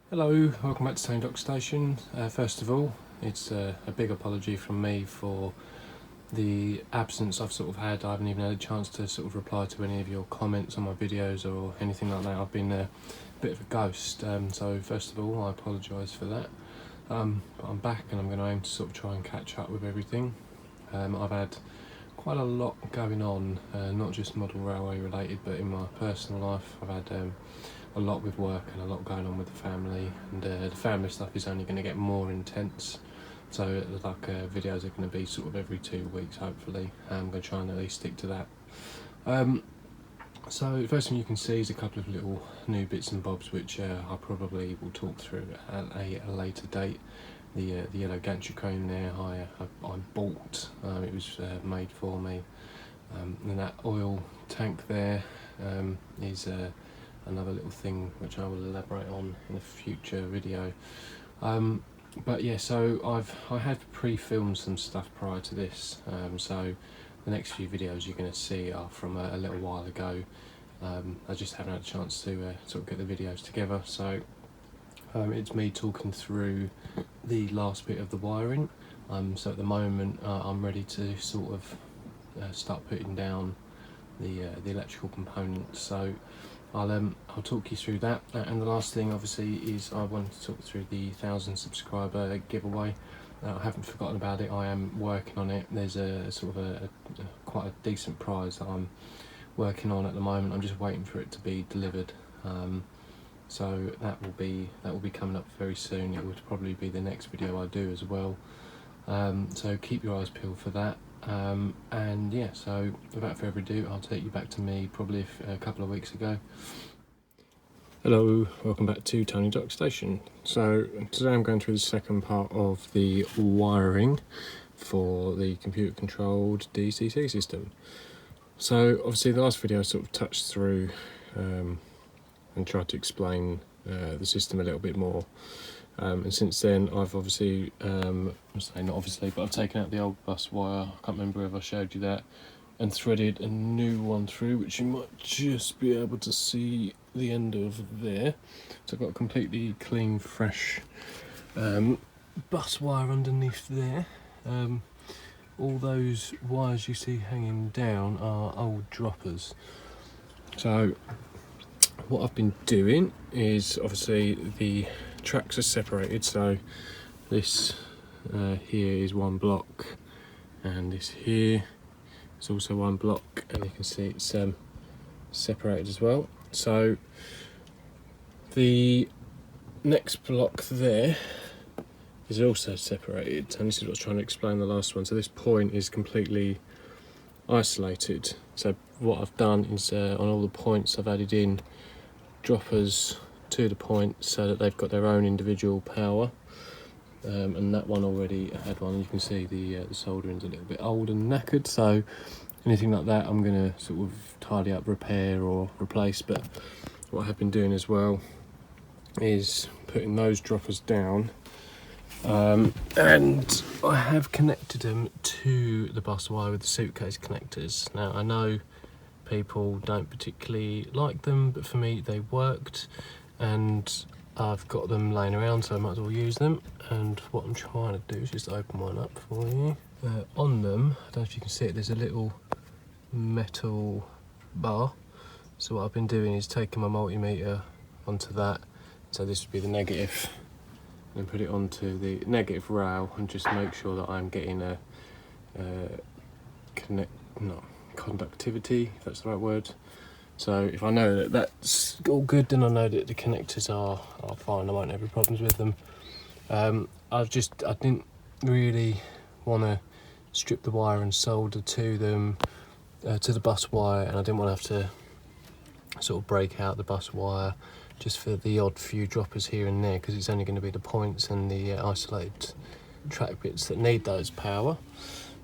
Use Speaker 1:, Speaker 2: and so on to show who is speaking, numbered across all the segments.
Speaker 1: Hello, welcome back to Tony Dock Station. First of all, it's a big apology from me for the absence I've sort of had. I haven't even had a chance to sort of reply to any of your comments on my videos or anything like that. I've been a bit of a ghost, so first of all I apologise for that. But I'm back and I'm going to aim to sort of try and catch up with everything. I've had quite a lot going on, not just model railway related, but in my personal life I've had a lot with work and a lot going on with the family, and the family stuff is only going to get more intense, so videos are going to be sort of every 2 weeks hopefully. I'm going to try and at least stick to that. So the first thing you can see is a couple of little new bits and bobs which I probably will talk through at a later date. The yellow gantry crane there I bought, it was made for me, and that oil tank there is another little thing which I will elaborate on in a future video. But yeah, so I had pre-filmed some stuff prior to this, so the next few videos you're going to see are from a little while ago. I just haven't had a chance to sort of get the videos together, so it's me talking through the last bit of the wiring. So at the moment I'm ready to sort of start putting down the electrical components, so I'll talk you through that. And the last thing obviously is I wanted to talk through the 1,000 subscriber giveaway. I haven't forgotten about it, I am working on it. There's a sort of a quite a decent prize that I'm working on at the moment. I'm just waiting for it to be delivered, so that will be coming up very soon. It would probably be the next video I do as well, so keep your eyes peeled for that. And yeah, so without further ado, I'll take you back to me probably a couple of weeks ago. Hello, welcome back to Tony Dock Station. So today I'm going through the second part of the wiring for the computer controlled DCC system. So obviously the last video I sort of touched through and tried to explain the system a little bit more. And since then I've obviously, not obviously, but I've taken out the old bus wire, I can't remember if I showed you that, and threaded a new one through, which you might just be able to see the end of there. So I've got a completely clean, fresh bus wire underneath there. All those wires you see hanging down are old droppers. So what I've been doing is, obviously the tracks are separated, so this here is one block, and this here is also one block, and you can see it's separated as well. So the next block there is also separated, and this is what I was trying to explain the last one. So this point is completely isolated. So what I've done is on all the points I've added in droppers to the point so that they've got their own individual power, and that one already had one. You can see the soldering's a little bit old and knackered, so anything like that I'm going to sort of tidy up, repair or replace. But what I have been doing as well is putting those droppers down, and I have connected them to the bus wire with the suitcase connectors. Now I know people don't particularly like them, but for me they worked, and I've got them laying around, so I might as well use them. And what I'm trying to do is just open one up for you. On them, I don't know if you can see it, there's a little metal bar. So what I've been doing is taking my multimeter onto that, so this would be the negative, and put it onto the negative rail, and just make sure that I'm getting a conductivity, if that's the right word. So if I know that that's all good, then I know that the connectors are fine. I won't have any problems with them. I didn't really want to strip the wire and solder to them, to the bus wire, and I didn't want to have to sort of break out the bus wire just for the odd few droppers here and there, because it's only going to be the points and the isolated track bits that need those power.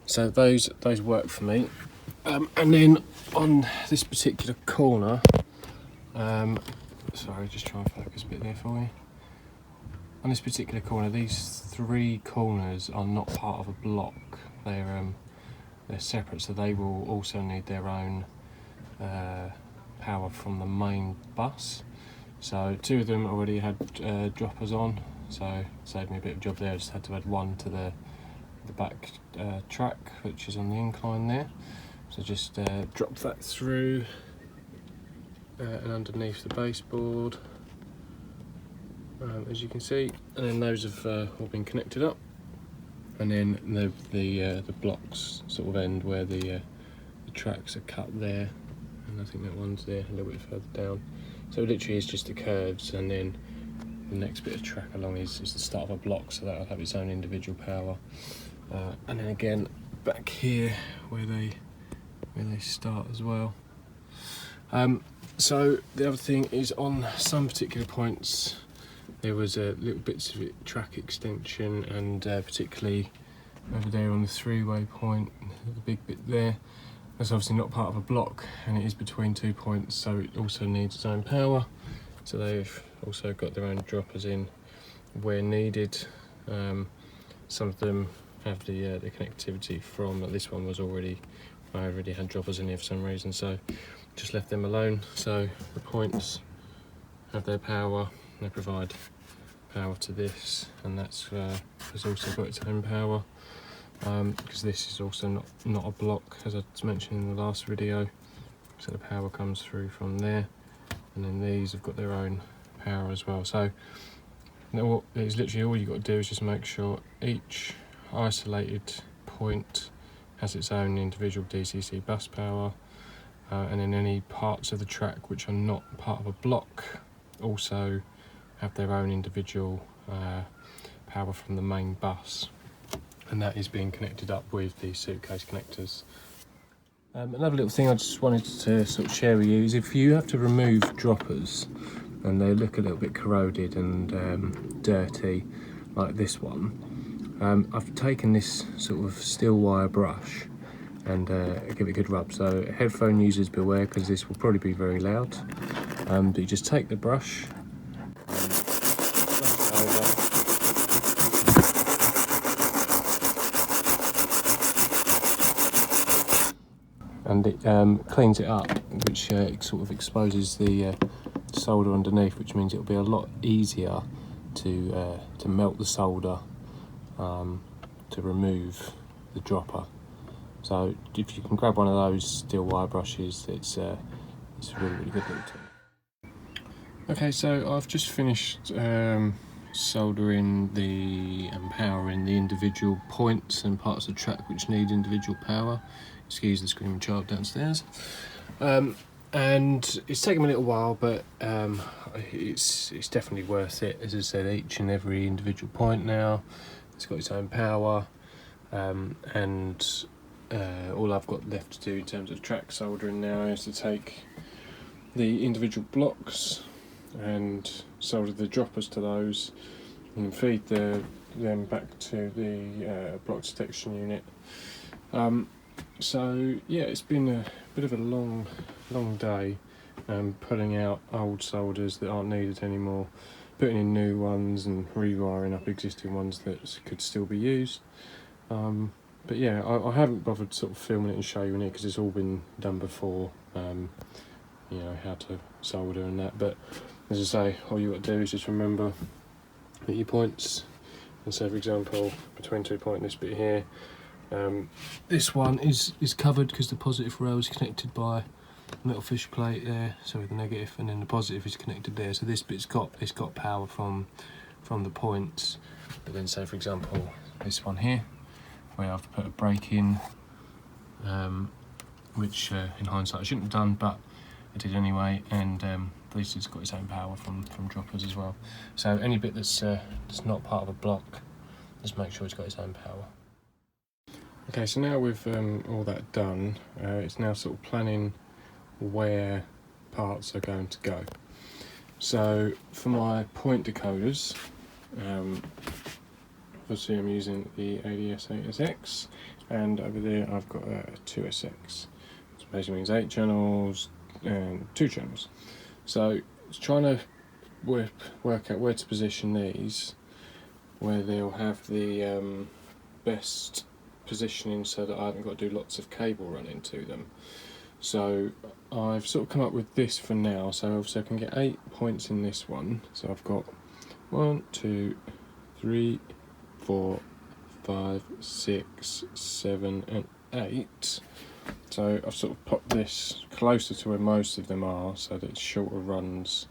Speaker 1: So those work for me. And then on this particular corner, sorry, just try and focus a bit there for you. On this particular corner, these three corners are not part of a block. They're separate, so they will also need their own power from the main bus. So 2 of them already had droppers on, so saved me a bit of job there. I just had to add 1 to the back track, which is on the incline there. So just drop that through and underneath the baseboard, as you can see, and then those have all been connected up. And then the blocks sort of end where the tracks are cut there, and I think that one's there a little bit further down. So it literally is just the curves, and then the next bit of track along is the start of a block, so that'll have its own individual power. And then again back here where they start as well. So the other thing is, on some particular points there was little bits of track extension, and particularly over there on the 3-way point, the big bit there, that's obviously not part of a block, and it is between 2 points, so it also needs its own power. So they've also got their own droppers in where needed. Some of them have the connectivity from, this one was already, I already had droppers in here for some reason, so just left them alone. So the points have their power, they provide power to this, and that's has also got its own power, because this is also not a block, as I mentioned in the last video. So the power comes through from there, and then these have got their own power as well. So it's literally all you've got to do is just make sure each isolated point has its own individual DCC bus power, and then any parts of the track which are not part of a block also have their own individual power from the main bus, and that is being connected up with the suitcase connectors. Another little thing I just wanted to sort of share with you is, if you have to remove droppers and they look a little bit corroded and dirty like this one, I've taken this sort of steel wire brush and give it a good rub. So headphone users beware, because this will probably be very loud, but you just take the brush and it cleans it up, which sort of exposes the solder underneath, which means it'll be a lot easier to melt the solder to remove the dropper. So if you can grab one of those steel wire brushes, it's a really good little tip. Okay, so I've just finished soldering and powering the individual points and parts of the track which need individual power. Excuse the screaming child downstairs. And it's taken me a little while, but it's definitely worth it. As I said, each and every individual point now, it's got its own power, and all I've got left to do in terms of track soldering now is to take the individual blocks and solder the droppers to those, and feed them back to the block detection unit. So yeah, it's been a bit of a long day, pulling out old solders that aren't needed anymore, putting in new ones and rewiring up existing ones that could still be used. But yeah, I haven't bothered sort of filming it and showing it because it's all been done before, you know, how to solder and that. But as I say, all you got to do is just remember at your points, and so for example, between 2 point, this bit here, this one is covered because the positive rail is connected by a metal fish plate there, so the negative, and then the positive is connected there. So this bit's got power from the points. But then, say for example, this one here, where I've put a brake in, which in hindsight I shouldn't have done, but I did anyway, and this has got its own power from droppers as well. So any bit that's not part of a block, just make sure it's got its own power. Okay, so now with all that done, it's now sort of planning where parts are going to go. So for my point decoders, obviously I'm using the ADS8SX, and over there I've got a 2SX. So basically means 8 channels and 2 channels. So it's trying to work out where to position these, where they'll have the best positioning so that I haven't got to do lots of cable running to them. So I've sort of come up with this for now. So obviously I can get 8 points in this one. So I've got 1, 2, 3, 4, 5, 6, 7 and 8. So I've sort of popped this closer to where most of them are, so that it's shorter runs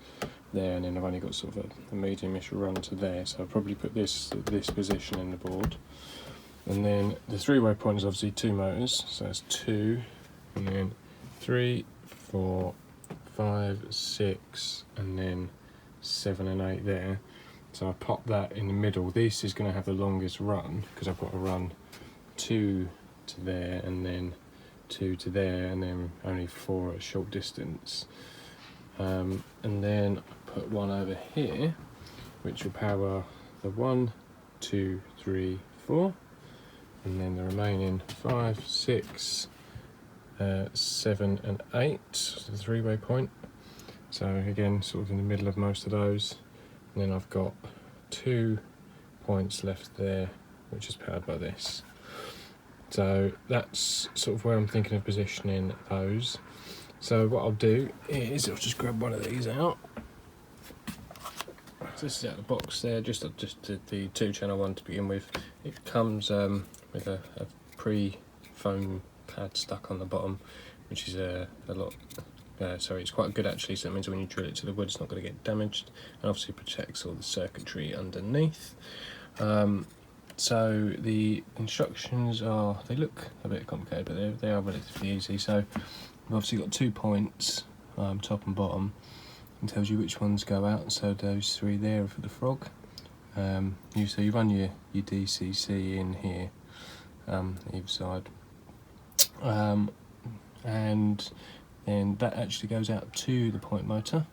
Speaker 1: there, and then I've only got sort of a medium-ish run to there. So I'll probably put this at this position in the board. And then the 3-way point is obviously 2 motors, so that's 2, and then 3, 4, 5, 6, and then 7 and 8 there. So I pop that in the middle. This is going to have the longest run because I've got to run 2 to there, and then 2 to there, and then only 4 at a short distance. And then I put 1 over here, which will power the 1, 2, 3, 4, and then the remaining 5, 6, 7 and 8, so the 3-way point. So again, sort of in the middle of most of those. And then I've got 2 points left there, which is powered by this. So that's sort of where I'm thinking of positioning those. So what I'll do is I'll just grab one of these out. So this is out of the box there, just the 2-channel one to begin with. It comes with a pre-foam pad stuck on the bottom, which is a lot. It's quite good actually, so that means when you drill it to the wood it's not going to get damaged, and obviously protects all the circuitry underneath. So the instructions are, they look a bit complicated, but they are relatively easy. So we've obviously got 2 points, top and bottom, and tells you which ones go out. So those 3 there are for the frog. So you run your DCC in here, either side, and then that actually goes out to the point motor,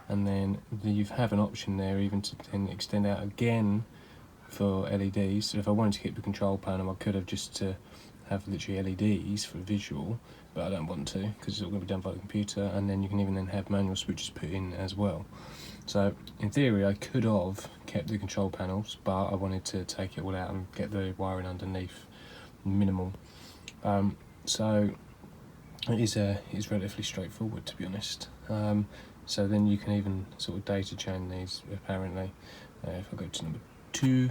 Speaker 1: and then you have an option there even to then extend out again for LEDs. So if I wanted to keep the control panel, I could have just have literally LEDs for visual, but I don't want to because it's all going to be done by the computer. And then you can even then have manual switches put in as well. So in theory I could have kept the control panels, but I wanted to take it all out and get the wiring underneath minimal. So it is relatively straightforward, to be honest. So then you can even sort of data chain these apparently. If I go to number 2,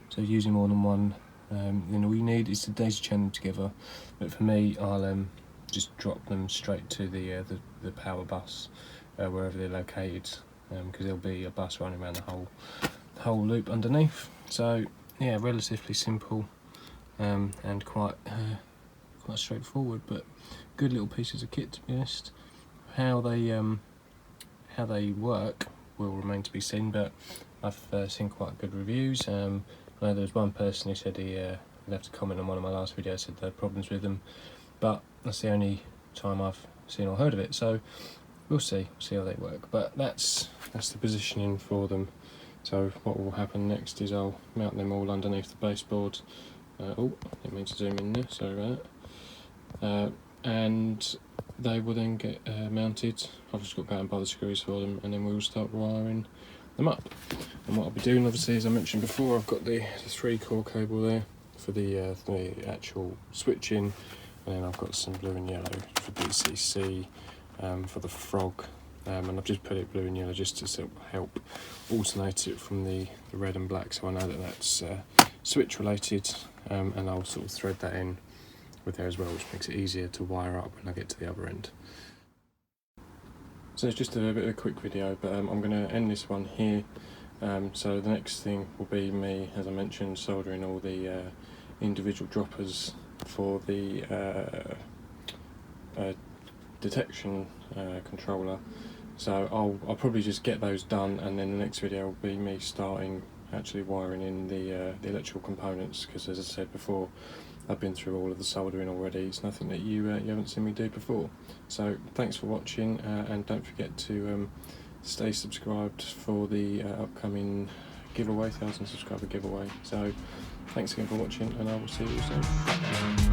Speaker 1: so using more than one, then all you need is to data chain them together. But for me, I'll just drop them straight to the power bus wherever they're located, because there'll be a bus running around the whole loop underneath. So yeah, relatively simple and quite straightforward, but good little pieces of kit, to be honest. How they work will remain to be seen, but I've seen quite good reviews. I know there was one person who said he left a comment on one of my last videos, said they had problems with them, but that's the only time I've seen or heard of it, so we'll see how they work. But that's the positioning for them. So what will happen next is I'll mount them all underneath the baseboard. Oh, I didn't mean to zoom in there, sorry about that. And they will then get mounted. I've just got to go and buy the screws for them, and then we'll start wiring them up. And what I'll be doing, obviously, as I mentioned before, I've got the 3-core cable there for the actual switching, and then I've got some blue and yellow for DCC for the frog, and I've just put it blue and yellow just to sort of help alternate it from the red and black, so I know that that's switch related, and I'll sort of thread that in with there as well, which makes it easier to wire up when I get to the other end. So it's just a bit of a quick video, but I'm going to end this one here. So the next thing will be me, as I mentioned, soldering all the individual droppers for the detection controller. So I'll probably just get those done, and then the next video will be me starting actually wiring in the electrical components, because as I said before, I've been through all of the soldering already. It's nothing that you haven't seen me do before. So thanks for watching, and don't forget to stay subscribed for the upcoming giveaway, 1,000 subscriber giveaway. So thanks again for watching, and I will see you soon.